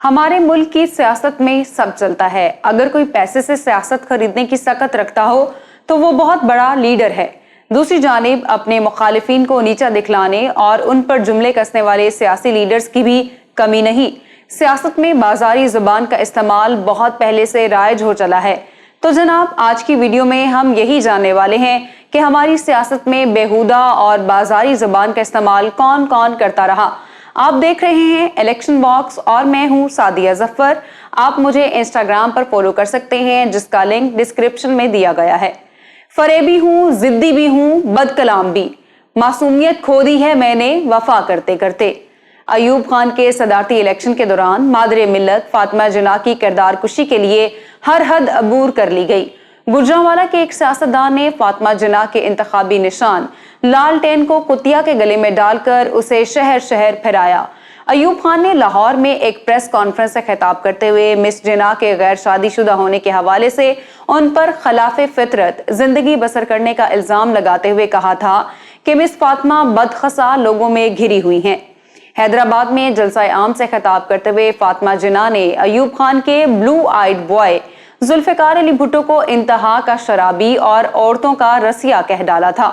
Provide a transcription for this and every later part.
ہمارے ملک کی سیاست میں سب چلتا ہے۔ اگر کوئی پیسے سے سیاست خریدنے کی سکت رکھتا ہو تو وہ بہت بڑا لیڈر ہے۔ دوسری جانب اپنے مخالفین کو نیچا دکھلانے اور ان پر جملے کسنے والے سیاسی لیڈرز کی بھی کمی نہیں۔ سیاست میں بازاری زبان کا استعمال بہت پہلے سے رائج ہو چلا ہے۔ تو جناب، آج کی ویڈیو میں ہم یہی جاننے والے ہیں کہ ہماری سیاست میں بیہودہ اور بازاری زبان کا استعمال کون کون کرتا رہا۔ آپ دیکھ رہے ہیں الیکشن باکس اور میں ہوں سعدیہ ظفر۔ آپ مجھے انسٹاگرام پر فالو کر سکتے ہیں جس کا لنک ڈسکرپشن میں دیا گیا ہے۔ فریبی ہوں، ضدی بھی ہوں، بد کلام بھی، معصومیت کھو دی ہے میں نے وفا کرتے کرتے۔ ایوب خان کے صدارتی الیکشن کے دوران مادر ملت فاطمہ جناح کی کردار کشی کے لیے ہر حد عبور کر لی گئی۔ گجرانوالہ کے ایک سیاستدان نے فاطمہ جناح کے انتخابی نشان لالٹین کو کتیا کے گلے میں ڈال کر اسے شہر شہر پھرایا۔ ایوب خان نے لاہور میں ایک پریس کانفرنس سے خطاب کرتے ہوئے مس جناح کے غیر شادی شدہ ہونے کے حوالے سے ان پر خلاف فطرت زندگی بسر کرنے کا الزام لگاتے ہوئے کہا تھا کہ مس فاطمہ بدخصا لوگوں میں گھری ہوئی ہیں۔ حیدرآباد میں جلسہ عام سے خطاب کرتے ہوئے فاطمہ جناح نے ایوب خان کے بلو آئیڈ بوائے ذوالفقار علی بھٹو کو انتہا کا شرابی اور عورتوں کا رسیہ کہہ ڈالا تھا۔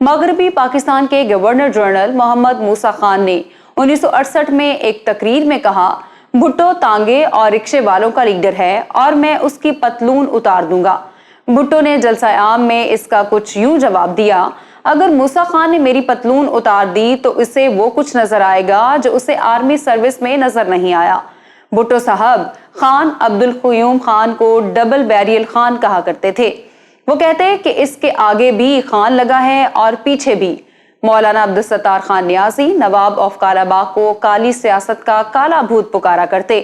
مغربی پاکستان کے گورنر جنرل محمد موسیٰ خان نے 1968 میں ایک تقریر میں کہا، بھٹو تانگے اور رکشے والوں کا لیڈر ہے اور میں اس کی پتلون اتار دوں گا۔ بھٹو نے جلسہ عام میں اس کا کچھ یوں جواب دیا، اگر موسیٰ خان نے میری پتلون اتار دی تو اسے وہ کچھ نظر آئے گا جو اسے آرمی سروس میں نظر نہیں آیا۔ بھٹو صاحب خان عبدالقیوم خان کو ڈبل بیریل خان کہا کرتے تھے۔ وہ کہتے کہ اس کے آگے بھی خان لگا ہے اور پیچھے بھی۔ مولانا عبدالستار خان نیازی نواب آف کالا باغ کو کالی سیاست کا کالا بھوت پکارا کرتے۔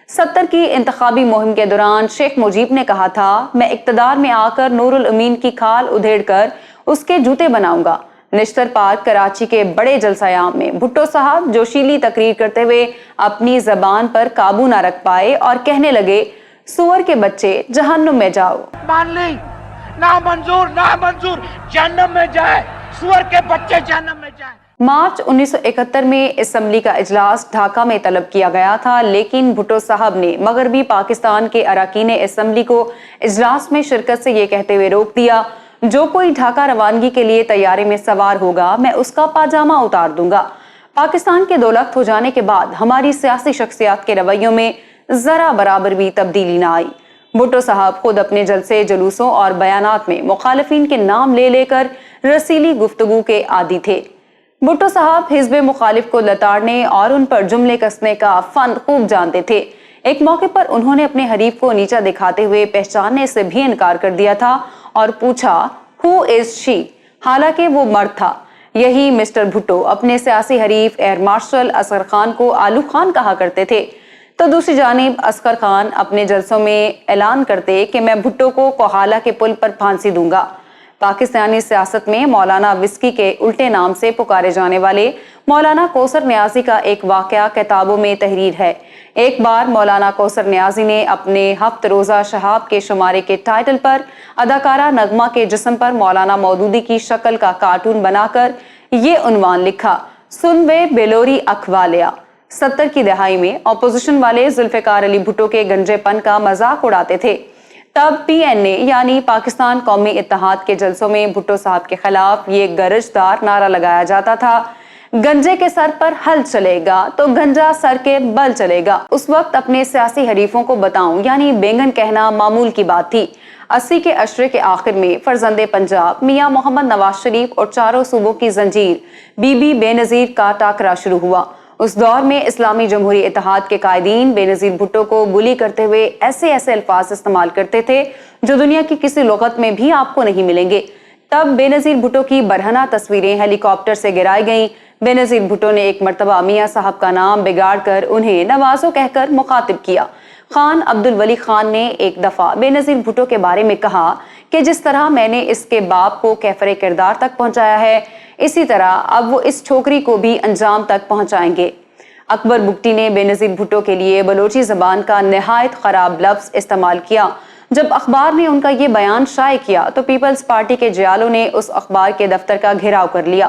70 کی انتخابی مہم کے دوران شیخ مجیب نے کہا تھا، میں اقتدار میں آ کر نور الامین کی کھال ادھیڑ کر اس کے جوتے بناؤں گا۔ نشتر پارک کراچی کے بڑے جلسہ عام میں بھٹو صاحب جوشیلی تقریر کرتے ہوئے اپنی زبان پر قابو نہ رکھ پائے اور کہنے لگے، سور کے بچے جہنم میں جاؤ۔ مان لی نامنظور جہنم میں جائے، سور کے بچے جہنم میں جائے۔ مارچ 1971 میں اسمبلی کا اجلاس ڈھاکہ میں طلب کیا گیا تھا، لیکن بھٹو صاحب نے مغربی پاکستان کے اراکین اسمبلی کو اجلاس میں شرکت سے یہ کہتے ہوئے روک دیا، جو کوئی ڈھاکہ روانگی کے لیے طیارے میں سوار ہوگا میں اس کا پاجامہ اتار دوں گا۔ پاکستان کے دولت ہو جانے کے بعد ہماری سیاسی شخصیات کے رویوں میں ذرا برابر بھی تبدیلی نہ آئی۔ بھٹو صاحب خود اپنے جلسے جلوسوں اور بیانات میں مخالفین کے نام لے لے کر رسیلی گفتگو کے عادی تھے۔ بھٹو صاحب حزب مخالف کو لتاڑنے اور ان پر جملے کسنے کا فن خوب جانتے تھے۔ ایک موقع پر انہوں نے اپنے حریف کو نیچا دکھاتے ہوئے پہچاننے سے بھی انکار کر دیا تھا اور پوچھا، ہو از شی؟ حالانکہ وہ مرد تھا۔ یہی مسٹر بھٹو اپنے سیاسی حریف ایئر مارشل اصغر خان کو آلو خان کہا کرتے تھے، تو دوسری جانب اصغر خان اپنے جلسوں میں اعلان کرتے کہ میں بھٹو کو کوہالہ کے پل پر پھانسی دوں گا۔ پاکستانی سیاست میں مولانا وسکی کے الٹے نام سے پکارے جانے والے مولانا کوثر نیازی کا ایک واقعہ کتابوں میں تحریر ہے۔ ایک بار مولانا کوثر نیازی نے اپنے ہفت روزہ شہاب کے شمارے کے ٹائٹل پر اداکارہ نغمہ کے جسم پر مولانا مودودی کی شکل کا کارٹون بنا کر یہ عنوان لکھا، سنوے بیلوری اکھوالیا۔ 70 کی دہائی میں اپوزیشن والے ذوالفقار علی بھٹو کے گنجے پن کا مذاق اڑاتے تھے۔ تب پی این اے یعنی پاکستان قومی اتحاد کے جلسوں میں بھٹو صاحب کے خلاف یہ گرجدار نعرہ لگایا جاتا تھا، گنجے کے سر پر ہل چلے گا تو گنجا سر کے بل چلے گا۔ اس وقت اپنے سیاسی حریفوں کو بتاؤں یعنی بینگن کہنا معمول کی بات تھی۔ 80 کے عشرے کے آخر میں فرزند پنجاب میاں محمد نواز شریف اور چاروں صوبوں کی زنجیر بی بی بے نظیر کا ٹاکرا شروع ہوا۔ اس دور میں اسلامی جمہوری اتحاد کے قائدین بے نظیر بھٹو کو بلی کرتے ہوئے ایسے الفاظ استعمال کرتے تھے جو دنیا کی کسی لغت میں بھی آپ کو نہیں ملیں گے۔ تب بے نظیر بھٹو کی برہنہ تصویریں ہیلی کاپٹر سے گرائی گئیں۔ بے نظیر بھٹو نے ایک مرتبہ میاں صاحب کا نام بگاڑ کر انہیں نوازو کہہ کر مخاطب کیا۔ خان عبدالولی خان نے ایک دفعہ بے نظیر بھٹو کے بارے میں کہا کہ جس طرح میں نے اس کے باپ کو کیفر کردار تک پہنچایا ہے، اسی طرح اب وہ اس چھوکری کو بھی انجام تک پہنچائیں گے۔ اکبر بگٹی نے بے نظیر بھٹو کے لیے بلوچی زبان کا نہایت خراب لفظ استعمال کیا۔ جب اخبار نے ان کا یہ بیان شائع کیا تو پیپلز پارٹی کے جیالوں نے اس اخبار کے دفتر کا گھیراؤ کر لیا۔